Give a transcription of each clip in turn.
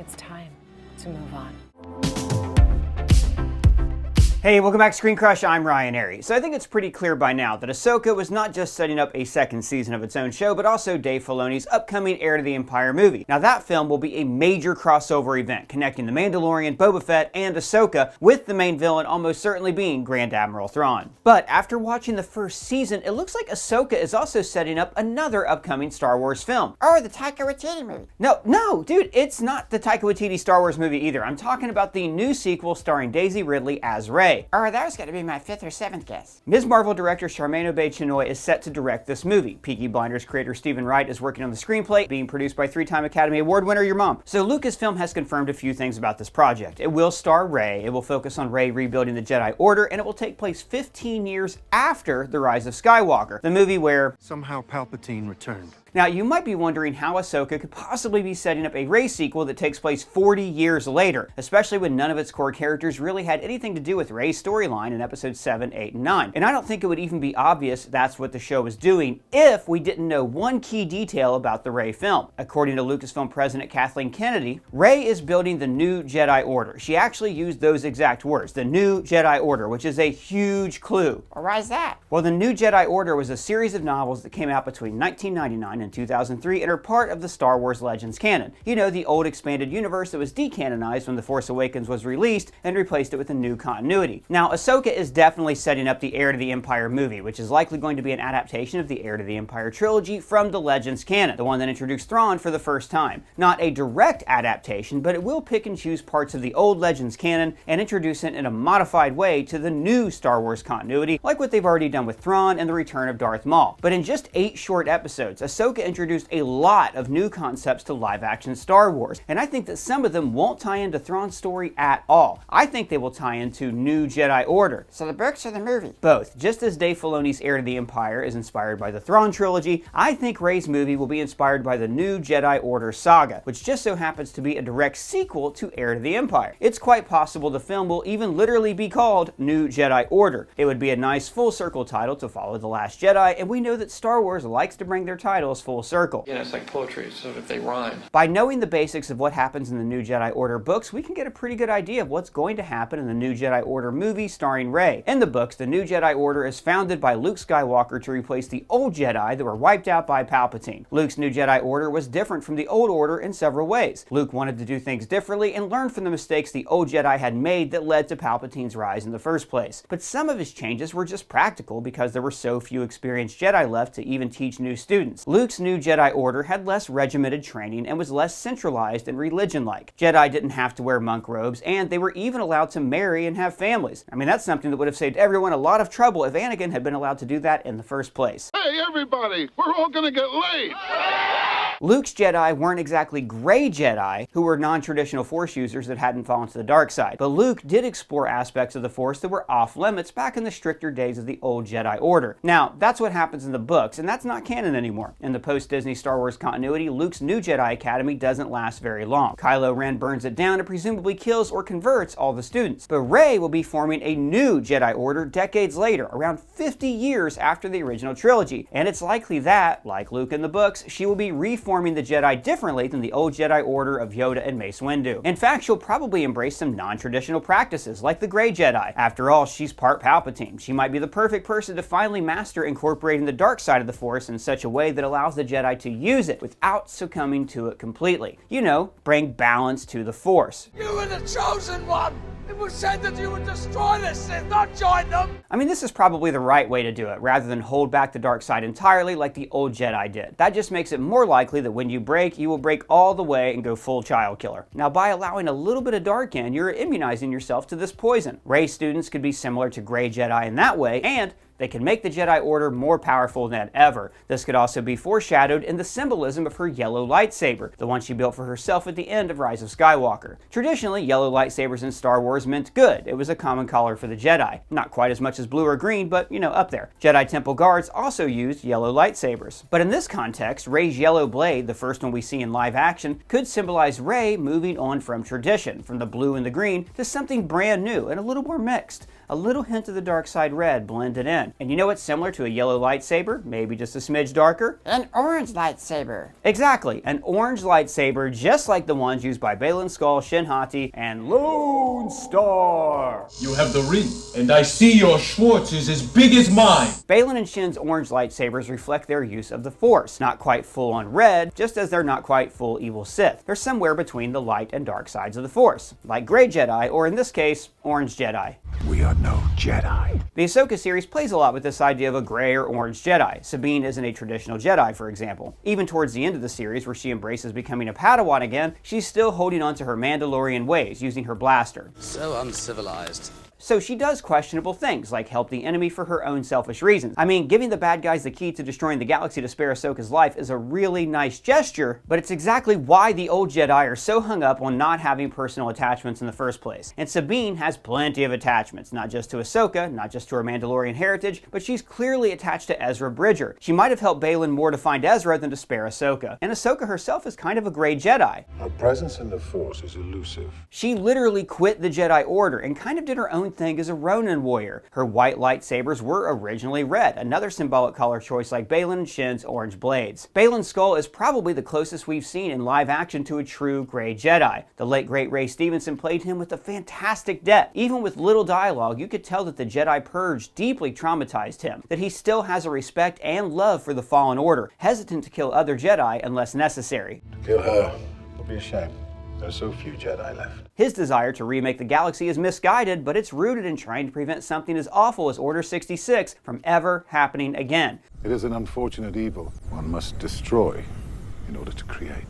It's time to move on. Hey, welcome back to ScreenCrush. I'm Ryan Airy. So I think it's pretty clear by now that Ahsoka was not just setting up a second season of its own show, but also Dave Filoni's upcoming Heir to the Empire movie. Now that film will be a major crossover event connecting The Mandalorian, Boba Fett, and Ahsoka, with the main villain almost certainly being Grand Admiral Thrawn. But after watching the first season, it looks like Ahsoka is also setting up another upcoming Star Wars film. Oh, the Taika Waititi movie. No, dude, it's not the Taika Waititi Star Wars movie either. I'm talking about the new sequel starring Daisy Ridley as Rey. Oh, that was going to be my 5th or 7th guess. Ms. Marvel director Charmaine Obaid-Chinoy is set to direct this movie. Peaky Blinders creator Stephen Wright is working on the screenplay, being produced by 3-time Academy Award winner your mom. So Lucasfilm has confirmed a few things about this project. It will star Rey, it will focus on Rey rebuilding the Jedi Order, and it will take place 15 years after The Rise of Skywalker, the movie where somehow Palpatine returned. Now, you might be wondering how Ahsoka could possibly be setting up a Rey sequel that takes place 40 years later, especially when none of its core characters really had anything to do with Rey's storyline in episodes 7, 8, and 9. And I don't think it would even be obvious that's what the show was doing if we didn't know one key detail about the Rey film. According to Lucasfilm president Kathleen Kennedy, Rey is building the new Jedi Order. She actually used those exact words, the new Jedi Order, which is a huge clue. Well, why is that? Well, the new Jedi Order was a series of novels that came out between 1999 and 2003 and are part of the Star Wars Legends canon. You know, the old expanded universe that was decanonized when The Force Awakens was released and replaced it with a new continuity. Now, Ahsoka is definitely setting up the Heir to the Empire movie, which is likely going to be an adaptation of the Heir to the Empire trilogy from the Legends canon, the one that introduced Thrawn for the first time. Not a direct adaptation, but it will pick and choose parts of the old Legends canon and introduce it in a modified way to the new Star Wars continuity, like what they've already done with Thrawn and the return of Darth Maul. But in just 8 short episodes, Ahsoka introduced a lot of new concepts to live-action Star Wars, and I think that some of them won't tie into Thrawn's story at all. I think they will tie into New Jedi Order. So the books or the movie? Both. Just as Dave Filoni's Heir to the Empire is inspired by the Thrawn trilogy, I think Rey's movie will be inspired by the New Jedi Order saga, which just so happens to be a direct sequel to Heir to the Empire. It's quite possible the film will even literally be called New Jedi Order. It would be a nice full-circle title to follow The Last Jedi, and we know that Star Wars likes to bring their titles full circle. You know, it's like poetry, so if they rhyme. By knowing the basics of what happens in the New Jedi Order books, we can get a pretty good idea of what's going to happen in the New Jedi Order movie starring Rey. In the books, the New Jedi Order is founded by Luke Skywalker to replace the old Jedi that were wiped out by Palpatine. Luke's New Jedi Order was different from the old order in several ways. Luke wanted to do things differently and learn from the mistakes the old Jedi had made that led to Palpatine's rise in the first place. But some of his changes were just practical because there were so few experienced Jedi left to even teach new students. Luke's New Jedi Order had less regimented training and was less centralized and religion-like. Jedi didn't have to wear monk robes, and they were even allowed to marry and have families. I mean, that's something that would have saved everyone a lot of trouble if Anakin had been allowed to do that in the first place. Hey, everybody, we're all gonna get laid. Luke's Jedi weren't exactly gray Jedi, who were non-traditional Force users that hadn't fallen to the dark side, but Luke did explore aspects of the Force that were off-limits back in the stricter days of the old Jedi Order. Now, that's what happens in the books, and that's not canon anymore. In the post-Disney Star Wars continuity, Luke's new Jedi Academy doesn't last very long. Kylo Ren burns it down and presumably kills or converts all the students. But Rey will be forming a new Jedi Order decades later, around 50 years after the original trilogy, and it's likely that, like Luke in the books, she will be reforming the Jedi differently than the old Jedi Order of Yoda and Mace Windu. In fact, she'll probably embrace some non-traditional practices, like the Grey Jedi. After all, she's part Palpatine. She might be the perfect person to finally master incorporating the dark side of the Force in such a way that allows the Jedi to use it without succumbing to it completely. You know, bring balance to the Force. You were the chosen one! It was said that you would destroy the Sith, not join them! I mean, this is probably the right way to do it, rather than hold back the dark side entirely like the old Jedi did. That just makes it more likely that when you break, you will break all the way and go full child killer. Now, by allowing a little bit of dark in, you're immunizing yourself to this poison. Rey students could be similar to Grey Jedi in that way, and they can make the Jedi Order more powerful than ever. This could also be foreshadowed in the symbolism of her yellow lightsaber, the one she built for herself at the end of Rise of Skywalker. Traditionally, yellow lightsabers in Star Wars meant good. It was a common color for the Jedi. Not quite as much as blue or green, but, you know, up there. Jedi Temple guards also used yellow lightsabers. But in this context, Rey's yellow blade, the first one we see in live action, could symbolize Rey moving on from tradition, from the blue and the green, to something brand new and a little more mixed. A little hint of the dark side red blended in. again. And you know what's similar to a yellow lightsaber? Maybe just a smidge darker? An orange lightsaber. Exactly, an orange lightsaber just like the ones used by Baylan Skoll, Shin Hati, and Lone Star. You have the ring, and I see your Schwartz is as big as mine. Baylan and Shin's orange lightsabers reflect their use of the Force. Not quite full on red, just as they're not quite full evil Sith. They're somewhere between the light and dark sides of the Force, like gray Jedi, or in this case, orange Jedi. We are no Jedi. The Ahsoka series plays a lot with this idea of a gray or orange Jedi. Sabine isn't a traditional Jedi, for example. Even towards the end of the series, where she embraces becoming a Padawan again, she's still holding on to her Mandalorian ways, using her blaster. So uncivilized. So she does questionable things, like help the enemy for her own selfish reasons. I mean, giving the bad guys the key to destroying the galaxy to spare Ahsoka's life is a really nice gesture, but it's exactly why the old Jedi are so hung up on not having personal attachments in the first place. And Sabine has plenty of attachments, not just to Ahsoka, not just to her Mandalorian heritage, but she's clearly attached to Ezra Bridger. She might have helped Baylan more to find Ezra than to spare Ahsoka. And Ahsoka herself is kind of a gray Jedi. Her presence in the Force is elusive. She literally quit the Jedi Order and kind of did her own thing as a Ronin warrior. Her white lightsabers were originally red, another symbolic color choice like Baylan and Shin's orange blades. Baylan Skoll is probably the closest we've seen in live action to a true gray Jedi. The late great Ray Stevenson played him with a fantastic depth. Even with little dialogue, you could tell that the Jedi Purge deeply traumatized him, that he still has a respect and love for the Fallen Order, hesitant to kill other Jedi unless necessary. To kill her would be a shame. There's so few Jedi left. His desire to remake the galaxy is misguided, but it's rooted in trying to prevent something as awful as Order 66 from ever happening again. It is an unfortunate evil one must destroy in order to create.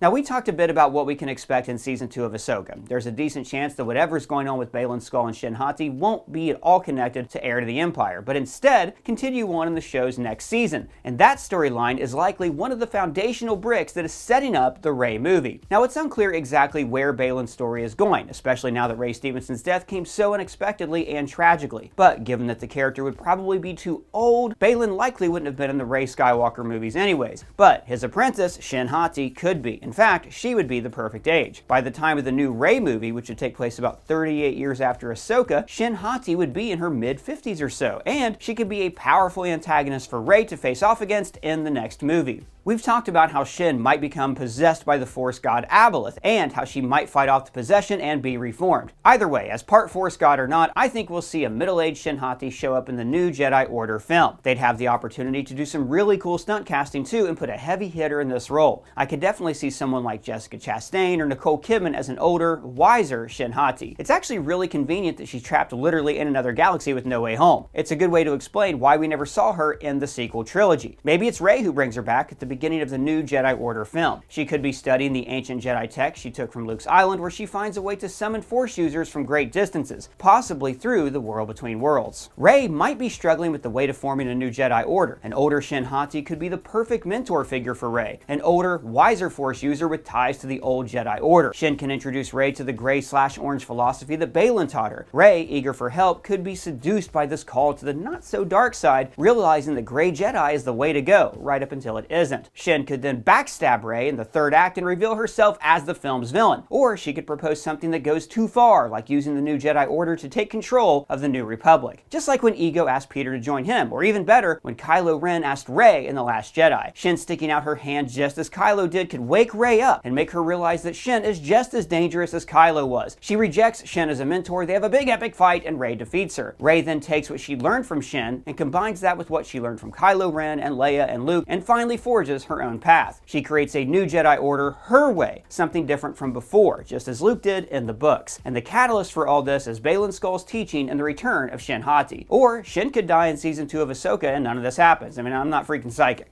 Now, we talked a bit about what we can expect in Season 2 of Ahsoka. There's a decent chance that whatever's going on with Baylan Skoll and Shin Hati won't be at all connected to Heir to the Empire, but instead continue on in the show's next season. And that storyline is likely one of the foundational bricks that is setting up the Rey movie. Now, it's unclear exactly where Baylan's story is going, especially now that Ray Stevenson's death came so unexpectedly and tragically. But given that the character would probably be too old, Baylan likely wouldn't have been in the Rey Skywalker movies anyways. But his apprentice, Shin Hati, could be. In fact, she would be the perfect age. By the time of the new Rey movie, which would take place about 38 years after Ahsoka, Shin Hati would be in her mid-50s or so, and she could be a powerful antagonist for Rey to face off against in the next movie. We've talked about how Shin might become possessed by the Force god Aboleth, and how she might fight off the possession and be reformed. Either way, as part Force god or not, I think we'll see a middle-aged Shin Hati show up in the new Jedi Order film. They'd have the opportunity to do some really cool stunt casting too and put a heavy hitter in this role. I could definitely see someone like Jessica Chastain or Nicole Kidman as an older, wiser Shin Hati. It's actually really convenient that she's trapped literally in another galaxy with no way home. It's a good way to explain why we never saw her in the sequel trilogy. Maybe it's Rey who brings her back at the beginning of the new Jedi Order film. She could be studying the ancient Jedi tech she took from Luke's island, where she finds a way to summon Force users from great distances, possibly through the world between worlds. Rey might be struggling with the weight of forming a new Jedi Order. An older Shin Hati could be the perfect mentor figure for Rey, an older, wiser Force user with ties to the old Jedi Order. Shin can introduce Rey to the gray/orange philosophy that Baylan taught her. Rey, eager for help, could be seduced by this call to the not-so-dark side, realizing the gray Jedi is the way to go, right up until it isn't. Shin could then backstab Rey in the third act and reveal herself as the film's villain. Or she could propose something that goes too far, like using the new Jedi Order to take control of the New Republic. Just like when Ego asked Peter to join him, or even better, when Kylo Ren asked Rey in The Last Jedi. Shin sticking out her hand just as Kylo did could wake Rey up and make her realize that Shin is just as dangerous as Kylo was. She rejects Shin as a mentor, they have a big epic fight, and Rey defeats her. Rey then takes what she learned from Shin and combines that with what she learned from Kylo Ren and Leia and Luke, and finally forges her own path. She creates a new Jedi Order her way, something different from before, just as Luke did in the books. And the catalyst for all this is Baylan Skoll's teaching and the return of Shin Hati. Or Shin could die in Season 2 of Ahsoka and none of this happens. I mean, I'm not freaking psychic.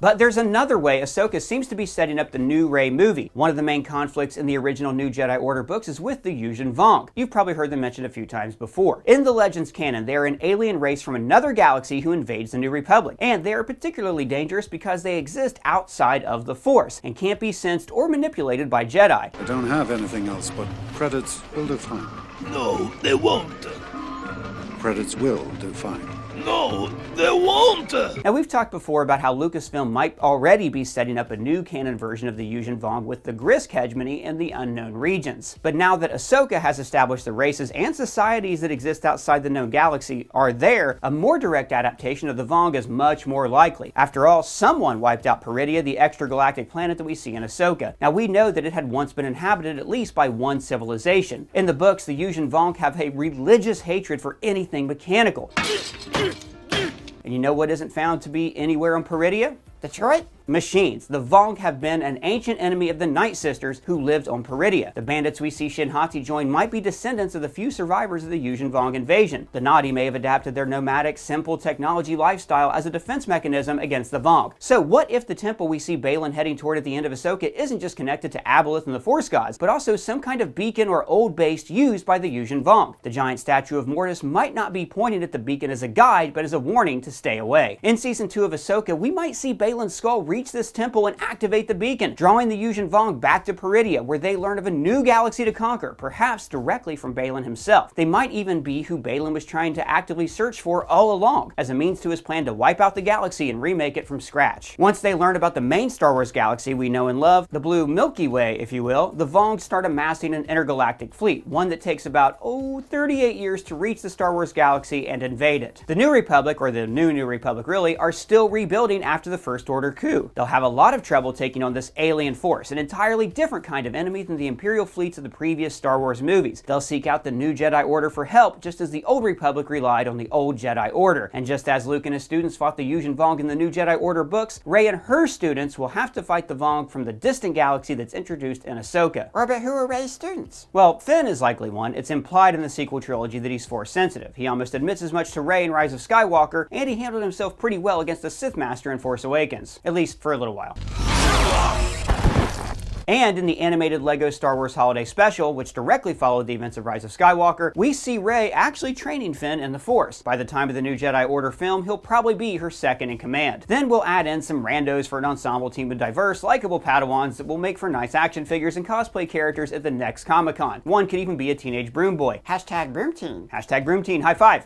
But there's another way Ahsoka seems to be setting up the new Rey movie. One of the main conflicts in the original New Jedi Order books is with the Yugan Vong. You've probably heard them mentioned a few times before. In the Legends canon, they are an alien race from another galaxy who invades the New Republic, and they are particularly dangerous because they exist outside of the Force and can't be sensed or manipulated by Jedi. I don't have anything else, but credits will do fine. No, they won't. Credits will do fine. No, there won't! Now, we've talked before about how Lucasfilm might already be setting up a new canon version of the Yugan Vong with the Grisk hegemony in the unknown regions. But now that Ahsoka has established the races and societies that exist outside the known galaxy are there, a more direct adaptation of the Vong is much more likely. After all, someone wiped out Peridia, the extragalactic planet that we see in Ahsoka. Now, we know that it had once been inhabited at least by one civilization. In the books, the Yugan Vong have a religious hatred for anything mechanical. And you know what isn't found to be anywhere on Peridia? Detroit? Machines. The Vong have been an ancient enemy of the Night Sisters who lived on Peridia. The bandits we see Shin Hati join might be descendants of the few survivors of the Yugan Vong invasion. The Nadi may have adapted their nomadic, simple technology lifestyle as a defense mechanism against the Vong. So what if the temple we see Baylan heading toward at the end of Ahsoka isn't just connected to Aboleth and the Force gods, but also some kind of beacon or old base used by the Yugan Vong? The giant statue of Mortis might not be pointing at the beacon as a guide, but as a warning to stay away. In Season 2 of Ahsoka, we might see Baylan's skull reach this temple and activate the beacon, drawing the Yugan Vong back to Peridia, where they learn of a new galaxy to conquer, perhaps directly from Baylan himself. They might even be who Baylan was trying to actively search for all along, as a means to his plan to wipe out the galaxy and remake it from scratch. Once they learn about the main Star Wars galaxy we know and love, the blue Milky Way, if you will, the Vong start amassing an intergalactic fleet, one that takes about, 38 years to reach the Star Wars galaxy and invade it. The New Republic, or the New Republic really, are still rebuilding after the First Order coup. They'll have a lot of trouble taking on this alien force, an entirely different kind of enemy than the Imperial fleets of the previous Star Wars movies. They'll seek out the new Jedi Order for help, just as the Old Republic relied on the old Jedi Order. And just as Luke and his students fought the Yugan Vong in the new Jedi Order books, Rey and her students will have to fight the Vong from the distant galaxy that's introduced in Ahsoka. Or but who are Rey's students? Well, Finn is likely one. It's implied in the sequel trilogy that he's Force sensitive. He almost admits as much to Rey in Rise of Skywalker, and he handled himself pretty well against the Sith Master in Force Awakens. At least for a little while. And in the animated LEGO Star Wars Holiday Special, which directly followed the events of Rise of Skywalker, we see Rey actually training Finn in the Force. By the time of the new Jedi Order film, he'll probably be her second in command. Then we'll add in some randos for an ensemble team of diverse, likable Padawans that will make for nice action figures and cosplay characters at the next Comic-Con. One could even be a teenage broom boy. Hashtag Broom Team. Hashtag Broom Teen, high five.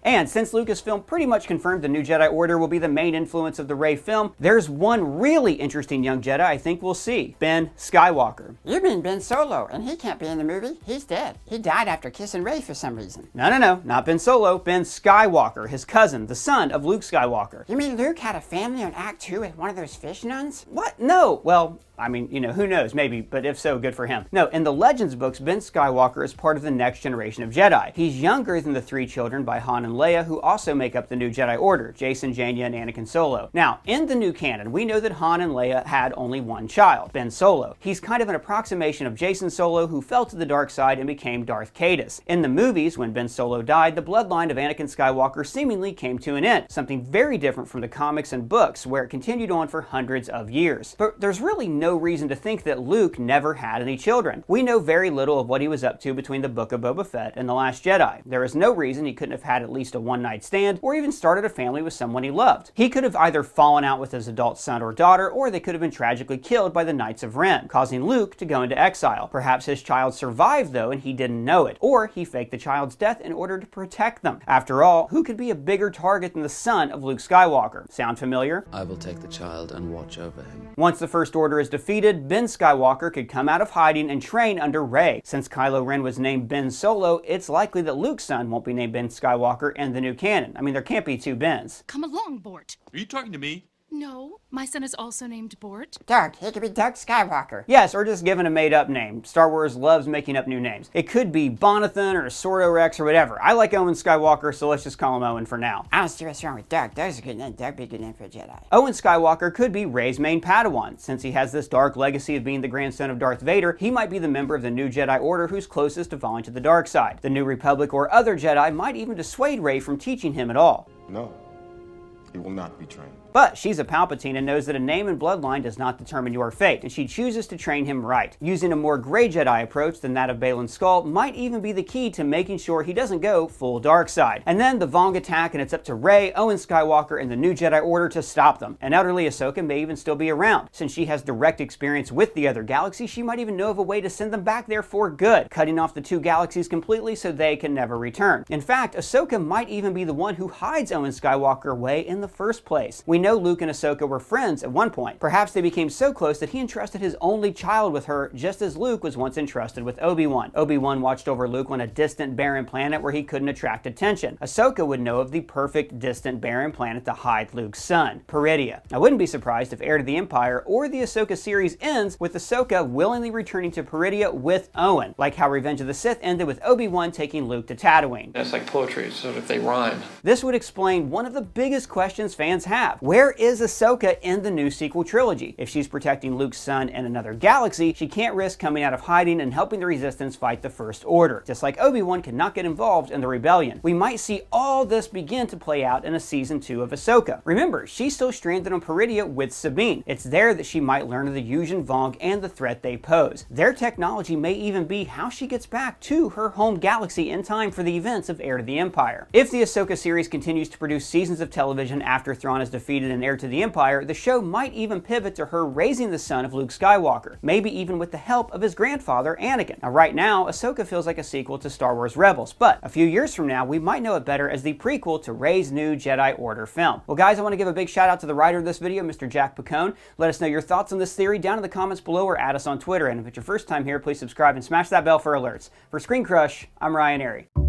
And since Lucasfilm pretty much confirmed the new Jedi Order will be the main influence of the Rey film, there's one really interesting young Jedi I think we'll see. Ben Skywalker. You mean Ben Solo, and he can't be in the movie? He's dead. He died after kissing Rey for some reason. No, not Ben Solo. Ben Skywalker, his cousin, the son of Luke Skywalker. You mean Luke had a family on Act 2 with one of those fish nuns? What? No. Well, I mean, who knows, maybe, but if so, good for him. No, in the Legends books, Ben Skywalker is part of the next generation of Jedi. He's younger than the three children by Han and Leia, who also make up the new Jedi Order, Jacen, Jaina, and Anakin Solo. Now, in the new canon, we know that Han and Leia had only one child, Ben Solo. He's kind of an approximation of Jacen Solo, who fell to the dark side and became Darth Caedus. In the movies, when Ben Solo died, the bloodline of Anakin Skywalker seemingly came to an end, something very different from the comics and books, where it continued on for hundreds of years. But there's really no reason to think that Luke never had any children. We know very little of what he was up to between the Book of Boba Fett and The Last Jedi. There is no reason he couldn't have had at least a one-night stand, or even started a family with someone he loved. He could have either fallen out with his adult son or daughter, or they could have been tragically killed by the Knights of Ren, causing Luke to go into exile. Perhaps his child survived though, and he didn't know it, or he faked the child's death in order to protect them. After all, who could be a bigger target than the son of Luke Skywalker? Sound familiar? I will take the child and watch over him. Once the First Order is defeated, Ben Skywalker could come out of hiding and train under Rey. Since Kylo Ren was named Ben Solo, it's likely that Luke's son won't be named Ben Skywalker in the new canon. I mean, there can't be two Bens. Come along, Bort. Are you talking to me? No, my son is also named Bort. Dark. He could be Dark Skywalker. Yes, or just given a made-up name. Star Wars loves making up new names. It could be Bonathan or Sordo Rex or whatever. I like Owen Skywalker, so let's just call him Owen for now. I don't see what's wrong with Dark. There's a good name. Dark would be a good name for a Jedi. Owen Skywalker could be Rey's main Padawan. Since he has this dark legacy of being the grandson of Darth Vader, he might be the member of the new Jedi Order who's closest to falling to the dark side. The New Republic or other Jedi might even dissuade Rey from teaching him at all. No, he will not be trained. But she's a Palpatine and knows that a name and bloodline does not determine your fate, and she chooses to train him right. Using a more gray Jedi approach than that of Baylan Skoll might even be the key to making sure he doesn't go full dark side. And then the Vong attack, and it's up to Rey, Owen Skywalker, and the new Jedi Order to stop them. And elderly Ahsoka may even still be around. Since she has direct experience with the other galaxy, she might even know of a way to send them back there for good, cutting off the two galaxies completely so they can never return. In fact, Ahsoka might even be the one who hides Owen Skywalker away in the first place. We know Luke and Ahsoka were friends at one point. Perhaps they became so close that he entrusted his only child with her, just as Luke was once entrusted with Obi-Wan. Obi-Wan watched over Luke on a distant, barren planet where he couldn't attract attention. Ahsoka would know of the perfect, distant, barren planet to hide Luke's son, Peridea. I wouldn't be surprised if Heir to the Empire or the Ahsoka series ends with Ahsoka willingly returning to Peridea with Owen, like how Revenge of the Sith ended with Obi-Wan taking Luke to Tatooine. It's like poetry, so if they rhyme. This would explain one of the biggest questions fans have. Where is Ahsoka in the new sequel trilogy? If she's protecting Luke's son in another galaxy, she can't risk coming out of hiding and helping the Resistance fight the First Order. Just like Obi-Wan could not get involved in the rebellion. We might see all this begin to play out in a season 2 of Ahsoka. Remember, she's still stranded on Peridea with Sabine. It's there that she might learn of the Yugan Vong and the threat they pose. Their technology may even be how she gets back to her home galaxy in time for the events of Heir to the Empire. If the Ahsoka series continues to produce seasons of television after Thrawn is defeated in Heir to the Empire, the show might even pivot to her raising the son of Luke Skywalker, maybe even with the help of his grandfather, Anakin. Now, right now, Ahsoka feels like a sequel to Star Wars Rebels, but a few years from now, we might know it better as the prequel to Rey's new Jedi Order film. Well, guys, I want to give a big shout out to the writer of this video, Mr. Jack Piccone. Let us know your thoughts on this theory down in the comments below or add us on Twitter. And if it's your first time here, please subscribe and smash that bell for alerts. For ScreenCrush, I'm Ryan Airy.